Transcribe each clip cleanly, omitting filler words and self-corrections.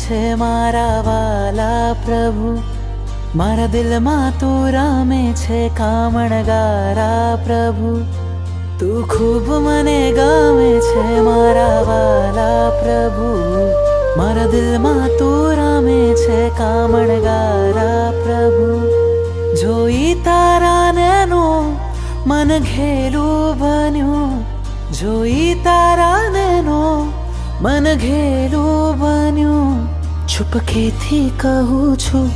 છે મારા વાલા પ્રભુ, મારા દિલમાં તું રામે છે કામણગારા પ્રભુ. તું ખૂબ મને ગમે છે મારા વાલા પ્રભુ, મારા દિલમાં તું રામે છે કામણગારા પ્રભુ. જોઈ તારા નૈનો મન ઘેલું બન્યું, જોઈ તારા નૈનો મન ઘેલું બન્યું. ચુપકેથી કહું છું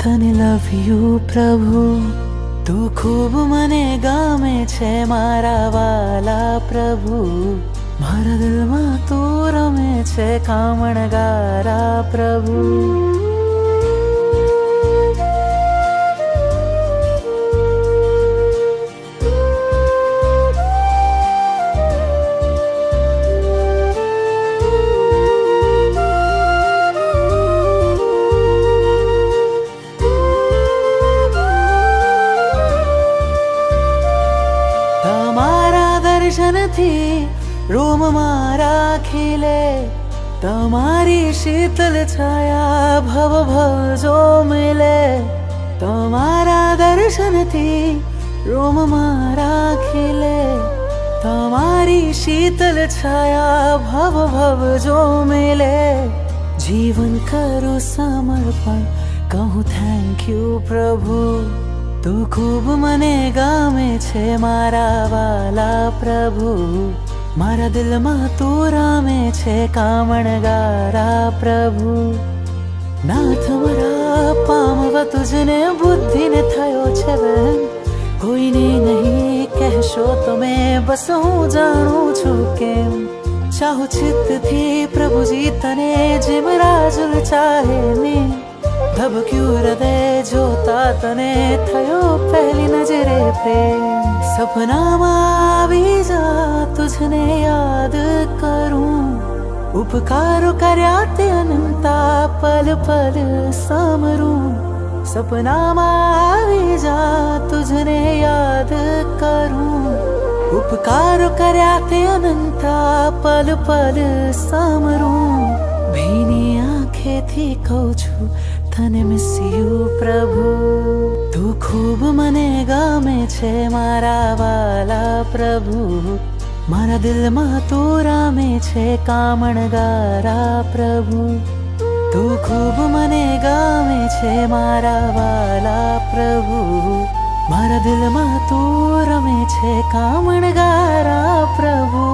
તને લવ યુ પ્રભુ. તું ખૂબ મને ગમે છે મારા વાલા પ્રભુ, મારા દિલમાં તું રમે છે કામણગારા પ્રભુ. દર્શનથી રોમ મારા ખીલે, તમારી શીતલ છાયા ભવ ભવ જો મિલે. તમારા દર્શનથી રોમ મારા ખીલે, તમારી શીતલ છાયા ભવ ભવ જો મિલે. જીવન કરું સમર્પણ, કહું થેન્ક યુ પ્રભુ. તું ખૂબ મને ગમે છે મારા વાલા પ્રભુ, મારા દિલમાં તું રામે છે કામણગારા પ્રભુ. નાથ મારા પામવા તુજને બુદ્ધિને થયો છે વહેમ, કોઈને નહીં કહેશો તમે બસ હું જાણું છું કેમ. ચાહું ચિત્તથી પ્રભુજી તને જેમ રાજુલ ચાહે ને, ધબક્યું હૃદય જોતા તને થયો પહેલી નજરે પ્રેમ. સપનામાં આવી જા તુજને યાદ કરું, ઉપકારો કર્યા તે અનંતા પલ પલ સમરું. સપનામાં આવી જા તુજને યાદ કરું, ઉપકારો કર્યા તે અનંતા પલ પલ સમરું. ભીની આંખેથી કહું છું તને મિસ યુ પ્રભુ. તું ખૂબ મને ગમે છે મારા વાલા પ્રભુ, મારા દિલમાં તું રામે છે કામણગારા પ્રભુ. તું ખૂબ મને ગમે છે મારા વાલા પ્રભુ, મારા દિલમાં તું રમે છે કામણગારા પ્રભુ.